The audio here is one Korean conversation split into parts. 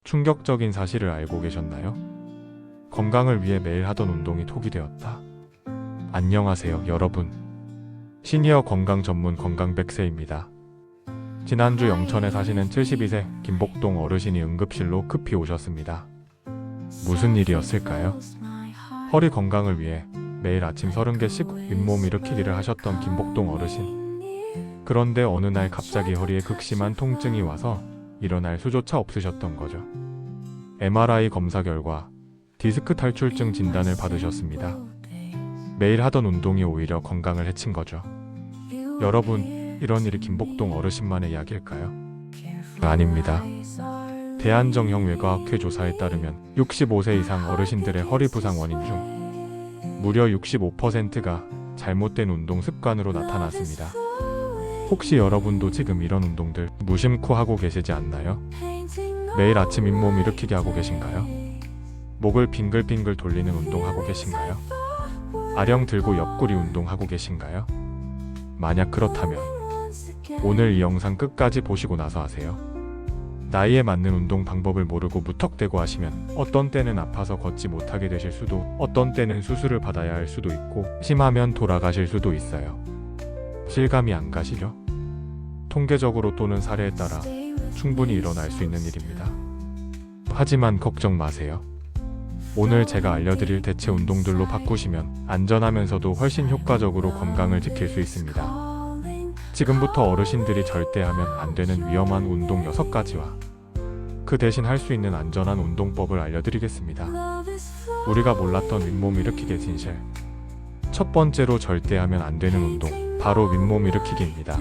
충격적인 사실을 알고 계셨나요? 건강을 위해 매일 하던 운동이 톡이 되었다. 안녕하세요, 여러분. 시니어 건강 전문 건강백세입니다. 지난주 영천에 사시는 72세 김복동 어르신이 응급실로 급히 오셨습니다. 무슨 일이었을까요? 허리 건강을 위해 매일 아침 30개씩 윗몸 일으키기를 하셨던 김복동 어르신. 그런데 어느 날 갑자기 허리에 극심한 통증이 와서 일어날 수조차 없으셨던 거죠. MRI 검사 결과 디스크 탈출증 진단을 받으셨습니다. 매일 하던 운동이 오히려 건강을 해친 거죠. 여러분, 이런 일이 김복동 어르신만의 이야기일까요? 아닙니다. 대한정형외과학회 조사에 따르면 65세 이상 어르신들의 허리 부상 원인 중 무려 65%가 잘못된 운동 습관으로 나타났습니다. 혹시 여러분도 지금 이런 운동들 무심코 하고 계시지 않나요? 매일 아침 잇몸 일으키기 하고 계신가요? 목을 빙글빙글 돌리는 운동 하고 계신가요? 아령 들고 옆구리 운동 하고 계신가요? 만약 그렇다면 오늘 이 영상 끝까지 보시고 나서 하세요. 나이에 맞는 운동 방법을 모르고 무턱대고 하시면 어떤 때는 아파서 걷지 못하게 되실 수도, 어떤 때는 수술을 받아야 할 수도 있고, 심하면 돌아가실 수도 있어요. 실감이 안 가시죠? 통계적으로 또는 사례에 따라 충분히 일어날 수 있는 일입니다. 하지만 걱정 마세요. 오늘 제가 알려드릴 대체 운동들로 바꾸시면 안전하면서도 훨씬 효과적으로 건강을 지킬 수 있습니다. 지금부터 어르신들이 절대 하면 안 되는 위험한 운동 6가지와 그 대신 할 수 있는 안전한 운동법을 알려드리겠습니다. 우리가 몰랐던 윗몸 일으키기의 진실. 첫 번째로 절대 하면 안 되는 운동, 바로 윗몸 일으키기입니다.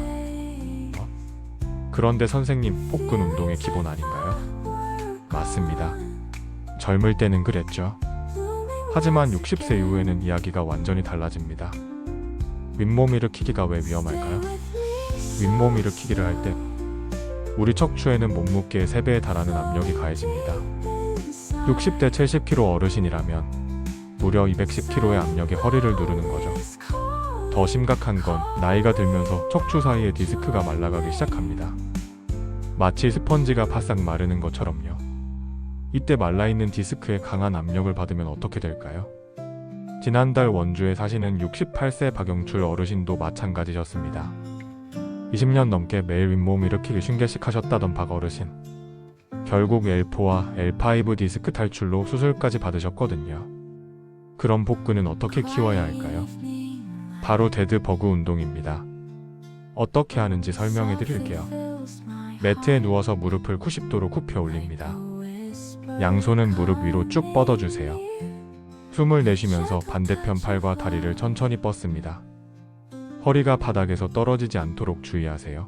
그런데 선생님, 복근 운동의 기본 아닌가요? 맞습니다. 젊을 때는 그랬죠. 하지만 60세 이후에는 이야기가 완전히 달라집니다. 윗몸 일으키기가 왜 위험할까요? 윗몸 일으키기를 할 때 우리 척추에는 몸무게의 3배에 달하는 압력이 가해집니다. 60대 70kg 어르신이라면 무려 210kg의 압력이 허리를 누르는 거죠. 더 심각한 건 나이가 들면서 척추 사이의 디스크가 말라가기 시작합니다. 마치 스펀지가 바싹 마르는 것처럼요. 이때 말라있는 디스크에 강한 압력을 받으면 어떻게 될까요? 지난달 원주에 사시는 68세 박영출 어르신도 마찬가지셨습니다. 20년 넘게 매일 윗몸 일으키기 50개씩 하셨다던 박 어르신. 결국 L4와 L5 디스크 탈출로 수술까지 받으셨거든요. 그럼 복근은 어떻게 키워야 할까요? 바로 데드버그 운동입니다. 어떻게 하는지 설명해 드릴게요. 매트에 누워서 무릎을 90도로 굽혀 올립니다. 양손은 무릎 위로 쭉 뻗어주세요. 숨을 내쉬면서 반대편 팔과 다리를 천천히 뻗습니다. 허리가 바닥에서 떨어지지 않도록 주의하세요.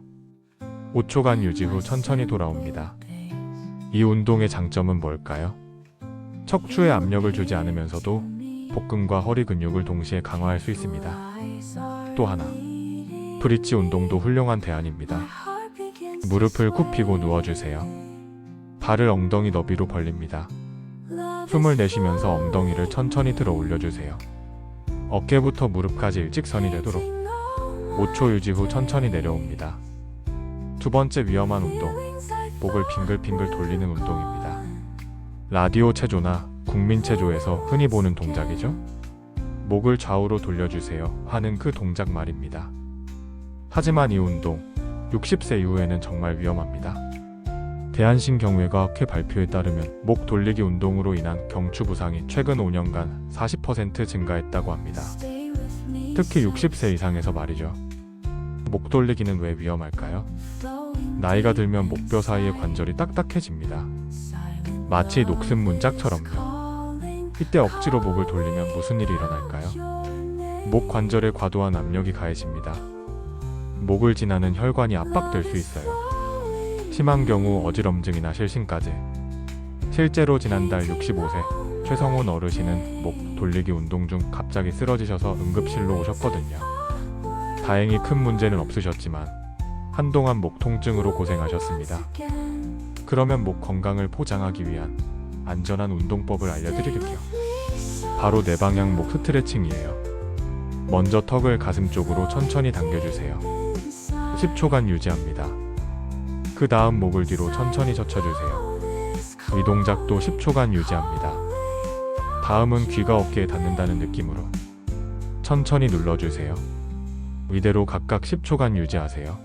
5초간 유지 후 천천히 돌아옵니다. 이 운동의 장점은 뭘까요? 척추에 압력을 주지 않으면서도 복근과 허리 근육을 동시에 강화할 수 있습니다. 또 하나, 브릿지 운동도 훌륭한 대안입니다. 무릎을 굽히고 누워주세요. 발을 엉덩이 너비로 벌립니다. 숨을 내쉬면서 엉덩이를 천천히 들어 올려주세요. 어깨부터 무릎까지 일직선이 되도록 5초 유지 후 천천히 내려옵니다. 두 번째 위험한 운동, 목을 빙글빙글 돌리는 운동입니다. 라디오 체조나 국민 체조에서 흔히 보는 동작이죠? 목을 좌우로 돌려주세요 하는 그 동작 말입니다. 하지만 이 운동, 60세 이후에는 정말 위험합니다. 대한신경외과학회 발표에 따르면 목 돌리기 운동으로 인한 경추 부상이 최근 5년간 40% 증가했다고 합니다. 특히 60세 이상에서 말이죠. 목 돌리기는 왜 위험할까요? 나이가 들면 목뼈 사이의 관절이 딱딱해집니다. 마치 녹슨 문짝처럼요. 이때 억지로 목을 돌리면 무슨 일이 일어날까요? 목 관절에 과도한 압력이 가해집니다. 목을 지나는 혈관이 압박될 수 있어요. 심한 경우 어지럼증이나 실신까지. 실제로 지난달 65세 최성훈 어르신은 목 돌리기 운동 중 갑자기 쓰러지셔서 응급실로 오셨거든요. 다행히 큰 문제는 없으셨지만 한동안 목 통증으로 고생하셨습니다. 그러면 목 건강을 보장하기 위한 안전한 운동법을 알려드릴게요. 바로 내방향 목 스트레칭이에요. 먼저 턱을 가슴 쪽으로 천천히 당겨주세요. 10초간 유지합니다. 그 다음 목을 뒤로 천천히 젖혀주세요. 위 동작도 10초간 유지합니다. 다음은 귀가 어깨에 닿는다는 느낌으로 천천히 눌러주세요. 위대로 각각 10초간 유지하세요.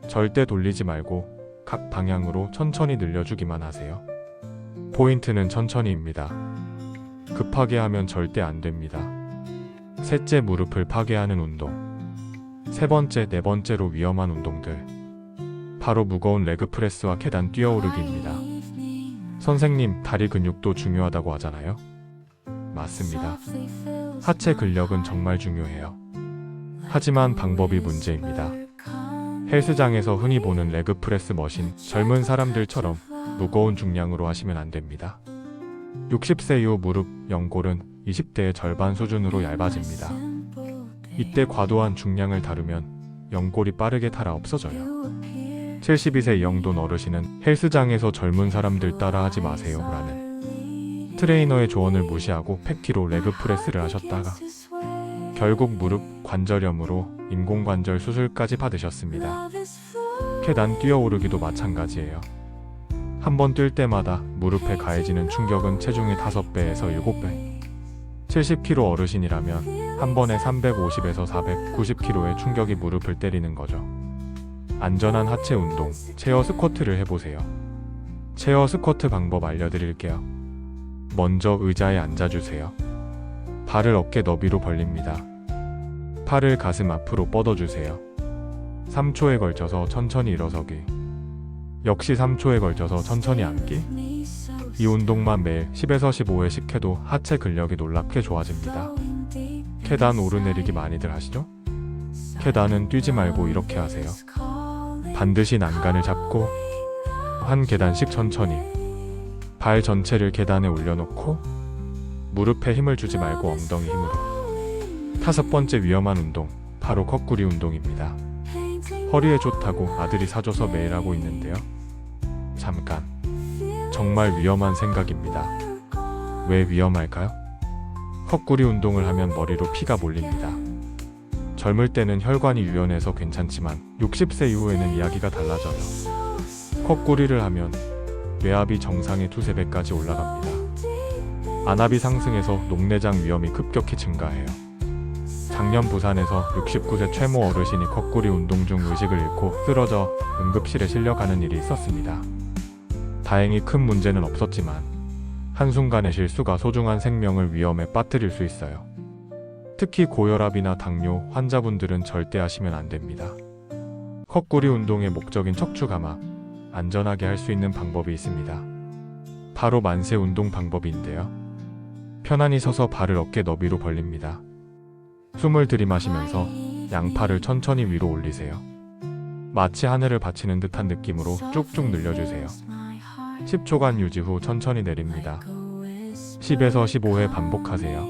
절대 돌리지 말고 각 방향으로 천천히 늘려주기만 하세요. 포인트는 천천히입니다. 급하게 하면 절대 안 됩니다. 셋째, 무릎을 파괴하는 운동. 세 번째, 네 번째로 위험한 운동들. 바로 무거운 레그 프레스와 계단 뛰어오르기입니다. 선생님, 다리 근육도 중요하다고 하잖아요? 맞습니다. 하체 근력은 정말 중요해요. 하지만 방법이 문제입니다. 헬스장에서 흔히 보는 레그 프레스 머신, 젊은 사람들처럼 무거운 중량으로 하시면 안 됩니다. 60세 이후 무릎, 연골은 20대의 절반 수준으로 얇아집니다. 이때 과도한 중량을 다루면 연골이 빠르게 닳아 없어져요. 72세 영돈 어르신은 헬스장에서 젊은 사람들 따라하지 마세요 라는 트레이너의 조언을 무시하고 팩티로 레그 프레스를 하셨다가 결국 무릎 관절염으로 인공관절 수술까지 받으셨습니다. 계단 뛰어오르기도 마찬가지예요. 한 번 뛸 때마다 무릎에 가해지는 충격은 체중의 5배에서 7배. 70kg 어르신이라면 한 번에 350에서 490kg의 충격이 무릎을 때리는 거죠. 안전한 하체 운동, 체어 스쿼트를 해보세요. 체어 스쿼트 방법 알려드릴게요. 먼저 의자에 앉아주세요. 발을 어깨 너비로 벌립니다. 팔을 가슴 앞으로 뻗어주세요. 3초에 걸쳐서 천천히 일어서기. 역시 3초에 걸쳐서 천천히 앉기. 이 운동만 매일 10에서 15회씩 해도 하체 근력이 놀랍게 좋아집니다. 계단 오르내리기 많이들 하시죠? 계단은 뛰지 말고 이렇게 하세요. 반드시 난간을 잡고 한 계단씩 천천히 발 전체를 계단에 올려놓고 무릎에 힘을 주지 말고 엉덩이 힘으로. 5번째 위험한 운동, 바로 거꾸리 운동입니다. 허리에 좋다고 아들이 사줘서 매일 하고 있는데요. 잠깐, 정말 위험한 생각입니다. 왜 위험할까요? 거꾸리 운동을 하면 머리로 피가 몰립니다. 젊을 때는 혈관이 유연해서 괜찮지만 60세 이후에는 이야기가 달라져요. 거꾸리를 하면 뇌압이 정상의 2~3배까지 올라갑니다. 안압이 상승해서 녹내장 위험이 급격히 증가해요. 작년 부산에서 69세 최모 어르신이 거꾸리 운동 중 의식을 잃고 쓰러져 응급실에 실려가는 일이 있었습니다. 다행히 큰 문제는 없었지만 한순간의 실수가 소중한 생명을 위험에 빠뜨릴 수 있어요. 특히 고혈압이나 당뇨 환자분들은 절대 하시면 안 됩니다. 거꾸리 운동의 목적인 척추 감아, 안전하게 할 수 있는 방법이 있습니다. 바로 만세 운동 방법인데요. 편안히 서서 발을 어깨 너비로 벌립니다. 숨을 들이마시면서 양팔을 천천히 위로 올리세요. 마치 하늘을 받치는 듯한 느낌으로 쭉쭉 늘려주세요. 10초간 유지 후 천천히 내립니다. 10에서 15회 반복하세요.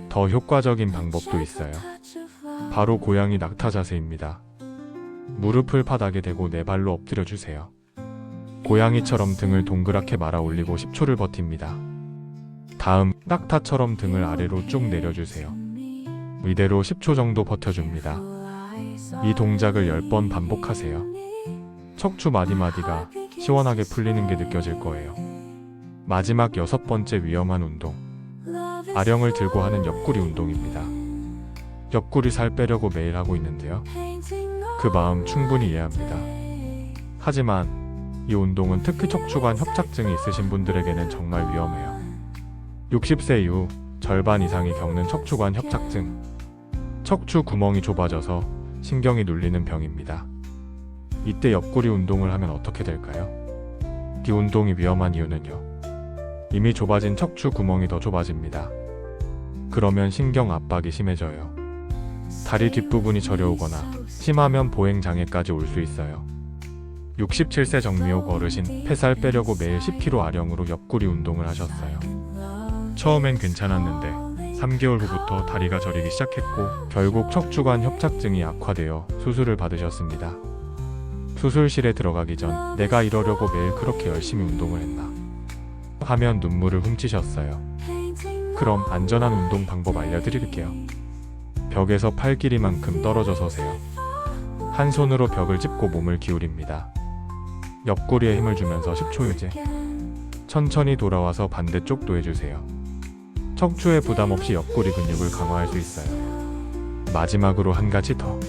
더 효과적인 방법도 있어요. 바로 고양이 낙타 자세입니다. 무릎을 바닥에 대고 네 발로 엎드려 주세요. 고양이처럼 등을 동그랗게 말아 올리고 10초를 버팁니다. 다음 낙타처럼 등을 아래로 쭉 내려주세요. 이대로 10초 정도 버텨줍니다. 이 동작을 10번 반복하세요. 척추 마디마디가 시원하게 풀리는 게 느껴질 거예요. 마지막 6번째 위험한 운동, 아령을 들고 하는 옆구리 운동입니다. 옆구리 살 빼려고 매일 하고 있는데요. 그 마음 충분히 이해합니다. 하지만 이 운동은 특히 척추관 협착증이 있으신 분들에게는 정말 위험해요. 60세 이후 절반 이상이 겪는 척추관 협착증. 척추 구멍이 좁아져서 신경이 눌리는 병입니다. 이때 옆구리 운동을 하면 어떻게 될까요? 이 운동이 위험한 이유는요. 이미 좁아진 척추 구멍이 더 좁아집니다. 그러면 신경 압박이 심해져요. 다리 뒷부분이 저려오거나 심하면 보행장애까지 올 수 있어요. 67세 정미옥 어르신, 폐살 빼려고 매일 10kg 아령으로 옆구리 운동을 하셨어요. 처음엔 괜찮았는데 3개월 후부터 다리가 저리기 시작했고 결국 척추관 협착증이 악화되어 수술을 받으셨습니다. 수술실에 들어가기 전 내가 이러려고 매일 그렇게 열심히 운동을 했나 하면 눈물을 훔치셨어요. 그럼 안전한 운동 방법 알려드릴게요. 벽에서 팔 길이만큼 떨어져 서세요. 한 손으로 벽을 짚고 몸을 기울입니다. 옆구리에 힘을 주면서 10초 유지. 천천히 돌아와서 반대쪽도 해주세요. 척추에 부담 없이 옆구리 근육을 강화할 수 있어요. 마지막으로 한 가지 더.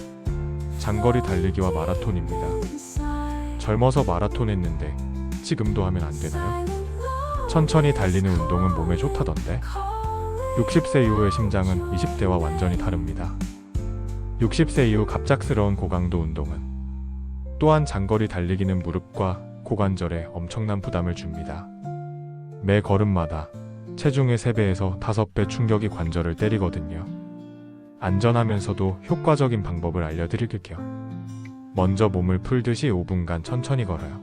장거리 달리기와 마라톤입니다. 젊어서 마라톤 했는데 지금도 하면 안 되나요? 천천히 달리는 운동은 몸에 좋다던데. 60세 이후의 심장은 20대와 완전히 다릅니다. 60세 이후 갑작스러운 고강도 운동은 또한 장거리 달리기는 무릎과 고관절에 엄청난 부담을 줍니다. 매 걸음마다 체중의 3배에서 5배 충격이 관절을 때리거든요. 안전하면서도 효과적인 방법을 알려드릴게요. 먼저 몸을 풀듯이 5분간 천천히 걸어요.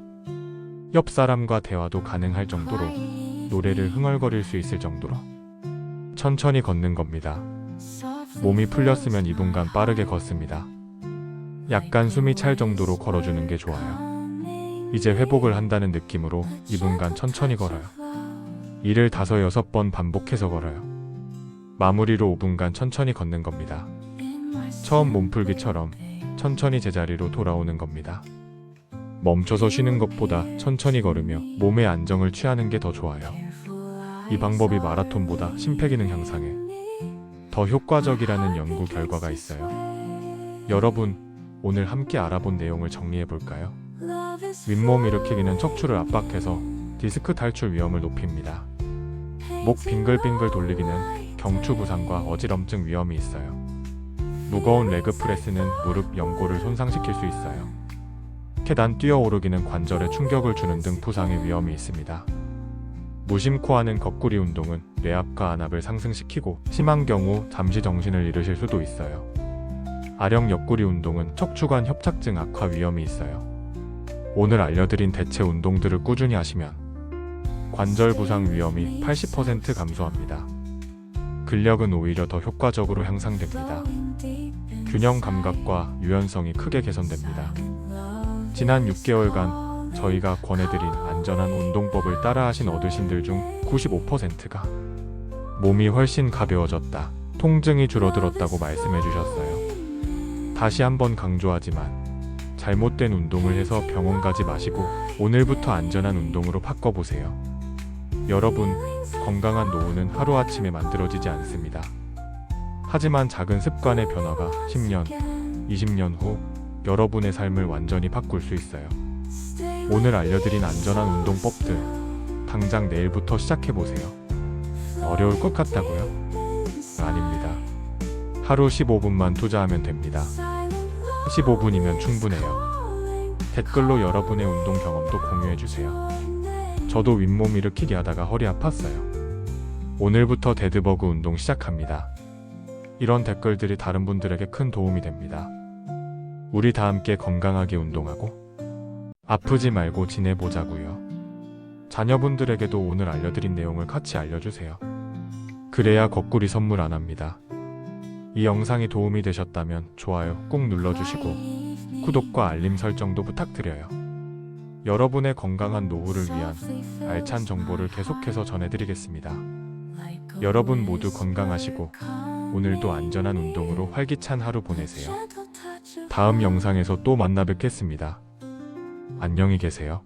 옆 사람과 대화도 가능할 정도로, 노래를 흥얼거릴 수 있을 정도로 천천히 걷는 겁니다. 몸이 풀렸으면 2분간 빠르게 걷습니다. 약간 숨이 찰 정도로 걸어주는 게 좋아요. 이제 회복을 한다는 느낌으로 2분간 천천히 걸어요. 이를 5-6번 반복해서 걸어요. 마무리로 5분간 천천히 걷는 겁니다. 처음 몸풀기처럼 천천히 제자리로 돌아오는 겁니다. 멈춰서 쉬는 것보다 천천히 걸으며 몸의 안정을 취하는 게 더 좋아요. 이 방법이 마라톤보다 심폐기능 향상에 더 효과적이라는 연구 결과가 있어요. 여러분, 오늘 함께 알아본 내용을 정리해 볼까요? 윗몸 일으키기는 척추를 압박해서 디스크 탈출 위험을 높입니다. 목 빙글빙글 돌리기는 경추 부상과 어지럼증 위험이 있어요. 무거운 레그 프레스는 무릎 연골을 손상시킬 수 있어요. 계단 뛰어오르기는 관절에 충격을 주는 등 부상의 위험이 있습니다. 무심코 하는 거꾸리 운동은 뇌압과 안압을 상승시키고 심한 경우 잠시 정신을 잃으실 수도 있어요. 아령 옆구리 운동은 척추관 협착증 악화 위험이 있어요. 오늘 알려드린 대체 운동들을 꾸준히 하시면 관절 부상 위험이 80% 감소합니다. 근력은 오히려 더 효과적으로 향상됩니다. 균형 감각과 유연성이 크게 개선됩니다. 지난 6개월간 저희가 권해드린 안전한 운동법을 따라하신 어르신들 중 95%가 몸이 훨씬 가벼워졌다, 통증이 줄어들었다고 말씀해 주셨어요. 다시 한번 강조하지만 잘못된 운동을 해서 병원 가지 마시고 오늘부터 안전한 운동으로 바꿔보세요. 여러분, 건강한 노후는 하루아침에 만들어지지 않습니다. 하지만 작은 습관의 변화가 10년, 20년 후 여러분의 삶을 완전히 바꿀 수 있어요. 오늘 알려드린 안전한 운동법들, 당장 내일부터 시작해보세요. 어려울 것 같다고요? 아닙니다. 하루 15분만 투자하면 됩니다. 15분이면 충분해요. 댓글로 여러분의 운동 경험도 공유해주세요. 저도 윗몸 일으키기 하다가 허리 아팠어요. 오늘부터 데드버그 운동 시작합니다. 이런 댓글들이 다른 분들에게 큰 도움이 됩니다. 우리 다 함께 건강하게 운동하고 아프지 말고 지내보자고요. 자녀분들에게도 오늘 알려드린 내용을 같이 알려주세요. 그래야 거꾸리 선물 안 합니다. 이 영상이 도움이 되셨다면 좋아요 꼭 눌러주시고 구독과 알림 설정도 부탁드려요. 여러분의 건강한 노후를 위한 알찬 정보를 계속해서 전해드리겠습니다. 여러분 모두 건강하시고 오늘도 안전한 운동으로 활기찬 하루 보내세요. 다음 영상에서 또 만나 뵙겠습니다. 안녕히 계세요.